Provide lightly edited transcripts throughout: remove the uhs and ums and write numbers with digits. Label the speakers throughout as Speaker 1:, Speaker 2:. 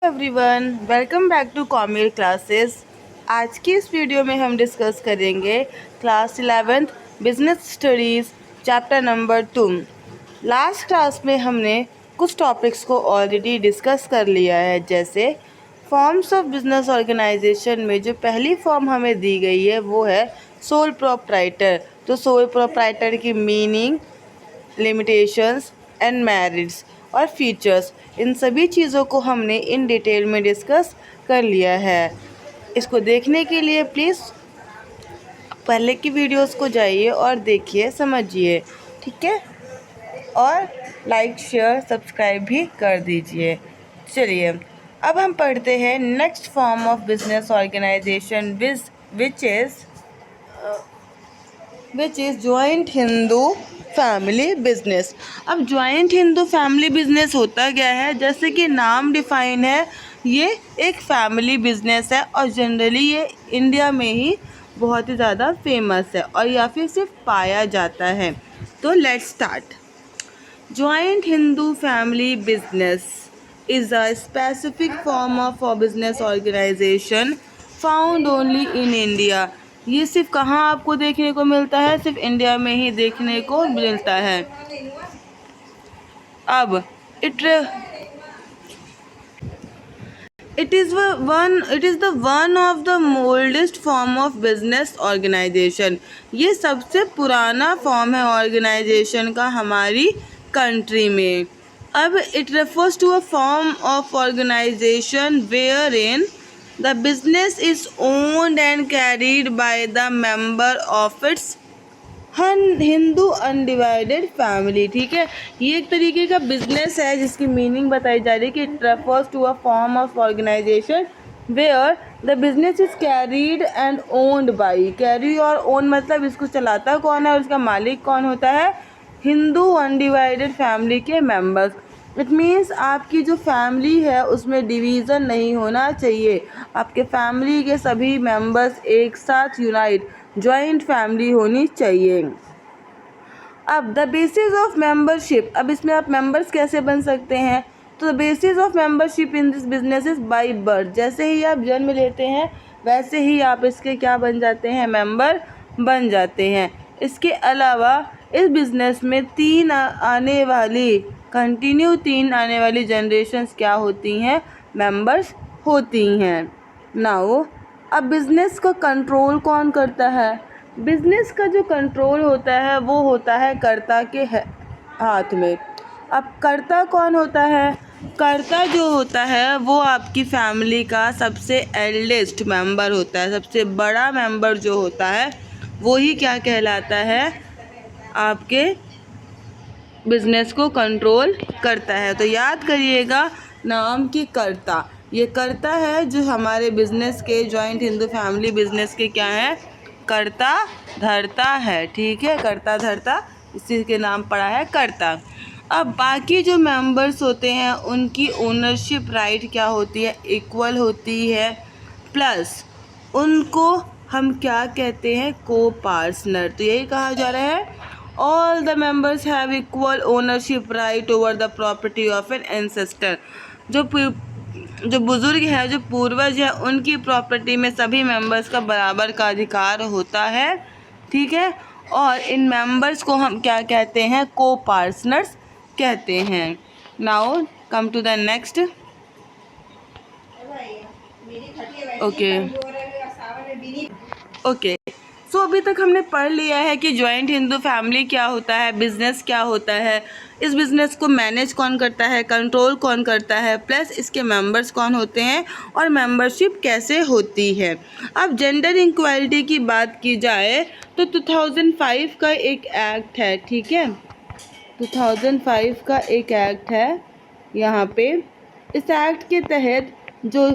Speaker 1: Everyone, welcome back to commerce classes. आज की इस वीडियो में हम डिस्कस करेंगे class 11th business studies chapter number 2। Last class में हमने कुछ टॉपिक्स को ऑलरेडी डिस्कस कर लिया है, जैसे फॉर्म्स ऑफ बिजनेस ऑर्गेनाइजेशन में जो पहली फॉर्म हमें दी गई है वो है सोल प्रोप्राइटर। तो सोल प्रोप्राइटर की मीनिंग, लिमिटेशंस एंड मेरिट्स और फीचर्स, इन सभी चीज़ों को हमने इन डिटेल में डिस्कस कर लिया है। इसको देखने के लिए प्लीज़ पहले की वीडियोस को जाइए और देखिए, समझिए, ठीक है। और लाइक शेयर सब्सक्राइब भी कर दीजिए। चलिए अब हम पढ़ते हैं next form of business organisation which is joint Hindu family business. अब जॉइंट हिंदू फैमिली बिजनेस होता क्या है? जैसे कि नाम डिफाइन है, ये एक फैमिली बिजनेस है और जनरली ये इंडिया में ही बहुत ही ज़्यादा फेमस है और या फिर सिर्फ पाया जाता है। तो let's start. Joint Hindu family business is a specific form of a business organization found only in India। ये सिर्फ कहाँ आपको देखने को मिलता है? सिर्फ इंडिया में ही देखने को मिलता है। अब it is the one of the oldest form of business organization। ये सबसे पुराना फॉर्म है ऑर्गेनाइजेशन का हमारी कंट्री में। अब it refers to a form of organization wherein the business is owned and carried by the member of its Hindu undivided family. ठीक है, ये एक तरीके का बिजनेस है जिसकी मीनिंग बताई जा रही है कि it refers to a form of organisation where the business is carried and owned by. Carry और ओन मतलब इसको चलाता कौन है और इसका मालिक कौन होता है? हिंदू अनडिवाइडेड फैमिली के मेंबर्स। इट मीन्स आपकी जो फैमिली है उसमें डिवीज़न नहीं होना चाहिए, आपके फैमिली के सभी मेंबर्स एक साथ यूनाइट जॉइंट फैमिली होनी चाहिए। अब द बेसिस ऑफ मेंबरशिप, अब इसमें आप मेंबर्स कैसे बन सकते हैं? तो the basis of membership in this business is by birth. जैसे ही आप जन्म लेते हैं वैसे ही आप इसके क्या बन जाते हैं? मेंबर बन जाते हैं। इसके अलावा इस बिज़नेस में तीन आने वाली जनरेशन्स क्या होती हैं? मेंबर्स होती हैं। नाउ अब बिज़नेस का कंट्रोल कौन करता है? बिज़नेस का जो कंट्रोल होता है वो होता है कर्ता के हाथ में। अब कर्ता कौन होता है? कर्ता जो होता है वो आपकी फैमिली का सबसे एल्डेस्ट मेंबर होता है, सबसे बड़ा मेंबर जो होता है वो ही क्या कहलाता है? आपके बिज़नेस को कंट्रोल करता है। तो याद करिएगा नाम की कर्ता, ये कर्ता है जो हमारे बिज़नेस के, जॉइंट हिंदू फैमिली बिज़नेस के क्या है? कर्ता धर्ता है। ठीक है, कर्ता धर्ता इसी के नाम पड़ा है कर्ता। अब बाकी जो मेंबर्स होते हैं उनकी ओनरशिप राइट क्या होती है? इक्वल होती है, प्लस उनको हम क्या कहते हैं? को पार्टनर। तो यही कहा जा रहा है all the members have equal ownership right over the property of N ancestor. जो बुजुर्ग है, जो पूर्वज है, उनकी प्रॉपर्टी में सभी मेंबर्स का बराबर का अधिकार होता है। ठीक है, और इन मेंबर्स को हम क्या कहते हैं? को पार्टनर्स कहते हैं। Now come to the next. Okay so अभी तक हमने पढ़ लिया है कि जॉइंट हिंदू फैमिली क्या होता है, बिज़नेस क्या होता है, इस बिज़नेस को मैनेज कौन करता है, कंट्रोल कौन करता है, प्लस इसके मेंबर्स कौन होते हैं और मेंबरशिप कैसे होती है। अब जेंडर इक्वालिटी की बात की जाए तो 2005 का एक एक्ट है। ठीक है, 2005 का एक एक्ट है यहाँ पे। इस एक्ट के तहत जो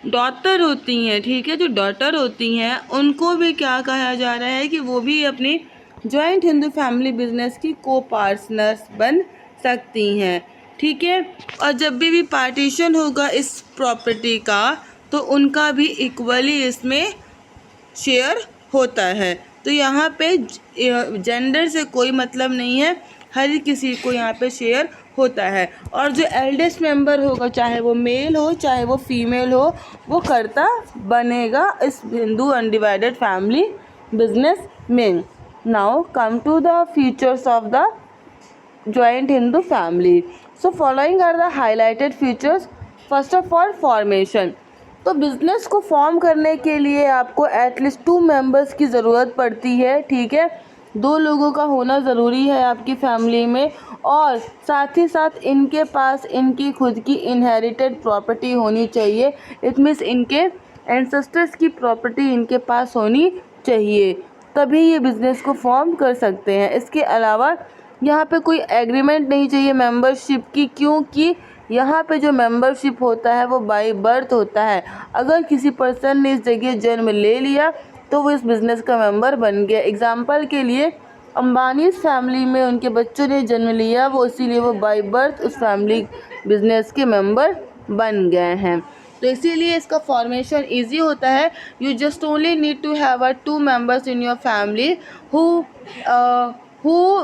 Speaker 1: डॉटर होती हैं, ठीक है, जो डॉटर होती हैं उनको भी क्या कहा जा रहा है कि वो भी अपनी जॉइंट हिंदू फैमिली बिजनेस की को पार्टनर्स बन सकती हैं। ठीक है, और जब भी पार्टीशन होगा इस प्रॉपर्टी का तो उनका भी इक्वली इसमें शेयर होता है। तो यहाँ पे जेंडर से कोई मतलब नहीं है, हर किसी को यहाँ पे शेयर होता है। और जो एल्डेस्ट मेंबर होगा, चाहे वो मेल हो चाहे वो फीमेल हो, वो कर्ता बनेगा इस हिंदू अनडिवाइडेड फैमिली बिजनेस में। Now come to the features of the joint Hindu family. So following are the highlighted features. First of all, formation. तो बिजनेस को फॉर्म करने के लिए आपको एटलीस्ट 2 मेंबर्स की ज़रूरत पड़ती है, ठीक है। 2 लोगों का होना ज़रूरी है आपकी फैमिली में, और साथ ही साथ इनके पास इनकी खुद की इनहेरिटेड प्रॉपर्टी होनी चाहिए। इट मीन्स इनके एंसेस्टर्स की प्रॉपर्टी इनके पास होनी चाहिए, तभी ये बिज़नेस को फॉर्म कर सकते हैं। इसके अलावा यहाँ पे कोई एग्रीमेंट नहीं चाहिए मेंबरशिप की, क्योंकि यहाँ पे जो मेंबरशिप होता है वो बाय बर्थ होता है। अगर किसी पर्सन ने इस जगह जन्म ले लिया तो वो इस बिज़नेस का मेंबर बन गया। एग्जांपल के लिए अंबानी फैमिली में उनके बच्चों ने जन्म लिया, वो इसीलिए वो बाय बर्थ उस फैमिली बिजनेस के मेंबर बन गए हैं। तो इसीलिए इसका फॉर्मेशन इजी होता है। You just only need to have 2 members in your family who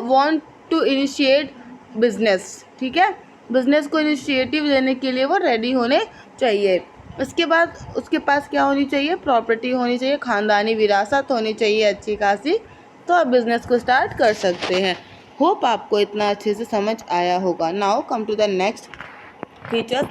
Speaker 1: want to initiate business, ठीक है। बिजनेस को इनिशिएटिव देने के लिए वो रेडी होने चाहिए। उसके बाद उसके पास क्या होनी चाहिए, प्रॉपर्टी होनी चाहिए, ख़ानदानी विरासत होनी चाहिए अच्छी खासी, तो आप बिज़नेस को स्टार्ट कर सकते हैं। होप आपको इतना अच्छे से समझ आया होगा। Now come to the next feature.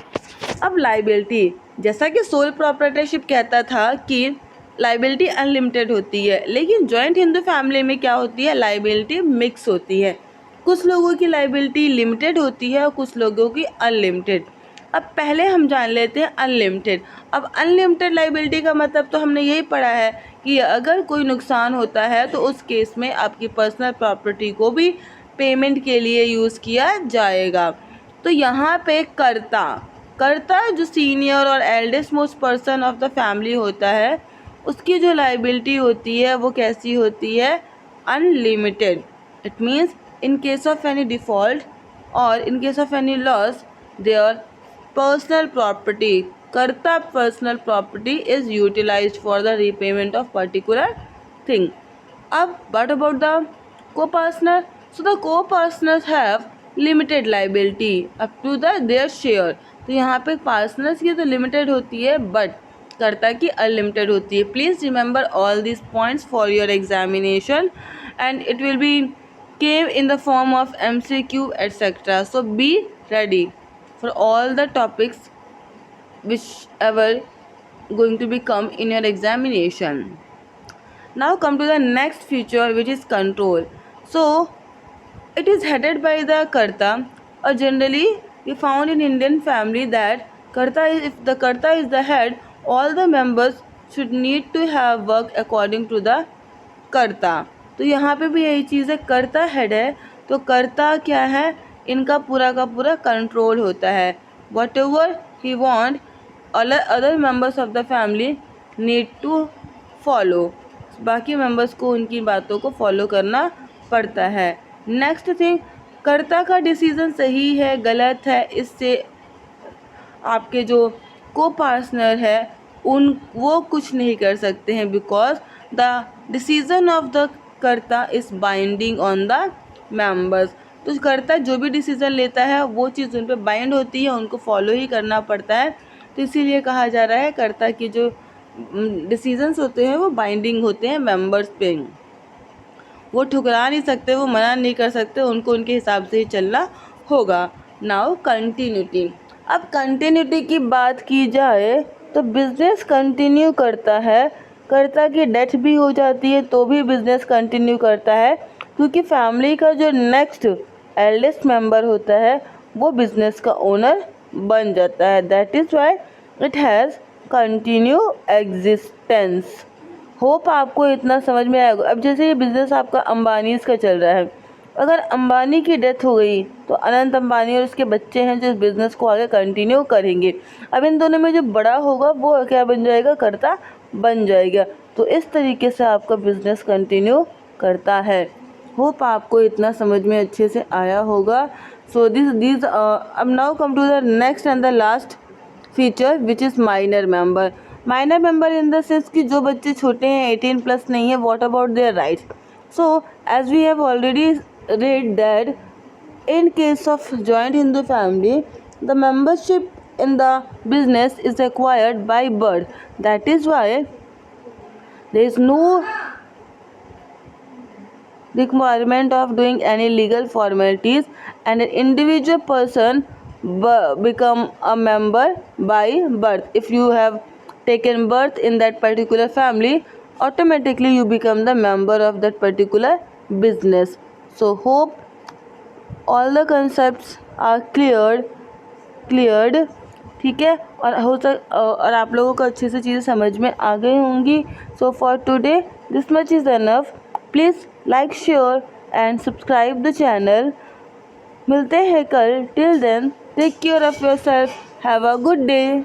Speaker 1: अब लाइबिलिटी, जैसा कि सोल प्रॉपर्टरशिप कहता था कि लाइबिलिटी अनलिमिटेड होती है, लेकिन जॉइंट हिंदू फैमिली में क्या होती है, लाइबिलिटी मिक्स होती है। कुछ लोगों की लाइबिलिटी लिमिटेड होती है और कुछ लोगों की अनलिमिटेड। अब पहले हम जान लेते हैं अनलिमिटेड। अब अनलिमिटेड लाइबिलिटी का मतलब तो हमने यही पढ़ा है कि अगर कोई नुकसान होता है तो उस केस में आपकी पर्सनल प्रॉपर्टी को भी पेमेंट के लिए यूज़ किया जाएगा। तो यहाँ पे कर्ता जो सीनियर और eldest most person of the family होता है, उसकी जो लाइबिलिटी होती है वो कैसी होती है, unlimited. It means in case of any default or in case of any loss, their personal property, karta personal property is utilized for the repayment of particular thing. Ab what about the co-partner? So the co-partners have limited liability up to their share. तो यहाँ पे partners की तो limited होती है but कर्ता की unlimited होती है। Please remember all this points for your examination and it will be came in the form of MCQ etc. So be ready for all the topics whichever going to be come in your examination. Now come to the next feature, which is control. So it is headed by the karta, or generally we found in Indian family that if the karta is the head, all the members should need to have work according to the karta. तो यहाँ पे भी यही चीज़ है, कर्ता head है तो कर्ता क्या है, इनका पूरा का पूरा कंट्रोल होता है। Whatever he want other members of the family need to follow, बाकी मेम्बर्स को उनकी बातों को फॉलो करना पड़ता है। नेक्स्ट थिंग, कर्ता का डिसीज़न सही है गलत है, इससे आपके जो को पार्टनर है वो कुछ नहीं कर सकते हैं, because the decision of the karta is binding on the members. तो कर्ता जो भी डिसीज़न लेता है वो चीज़ उन पर बाइंड होती है, उनको फॉलो ही करना पड़ता है। तो इसीलिए कहा जा रहा है कर्ता की जो डिसीजंस होते हैं वो बाइंडिंग होते हैं मेंबर्स पे, वो ठुकरा नहीं सकते, वो मना नहीं कर सकते, उनको उनके हिसाब से ही चलना होगा। Now continuity. अब कंटिन्यूटी की बात की जाए तो बिजनेस कंटिन्यू करता है, कर्ता की डेथ भी हो जाती है तो भी बिजनेस कंटिन्यू करता है, क्योंकि फैमिली का जो नेक्स्ट एल्डेस्ट मेंबर होता है वो बिजनेस का ओनर बन जाता है। That is why it has continue existence. Hope आपको इतना समझ में आएगा। अब जैसे ये बिज़नेस आपका अंबानीज़ का चल रहा है, अगर अंबानी की डेथ हो गई तो अनंत अंबानी और उसके बच्चे हैं जो इस बिज़नेस को आगे कंटिन्यू करेंगे। अब इन दोनों में जो बड़ा होगा वो क्या बन जाएगा, कर्ता बन जाएगा। तो इस तरीके से आपका बिज़नेस कंटिन्यू करता है। होप आपको इतना समझ में अच्छे से आया होगा। सो दिस अब now come to the next and the last feature which is minor member. Minor member in the sense कि जो बच्चे छोटे हैं 18 प्लस नहीं है, what about their rights. So as we have already read that In case of joint Hindu family, the membership in the business is acquired by birth. That is why there is no requirement of doing any legal formalities, and an individual person become a member by birth. If you have taken birth in that particular family, automatically you become the member of that particular business. So hope all the concepts are cleared. ठीक है, और आप लोगों को अच्छे से चीज़ें समझ में आ गई होंगी. So for today this much is enough. Please like, share and subscribe the channel. मिलते हैं कल. Till then take care of yourself. Have a good day.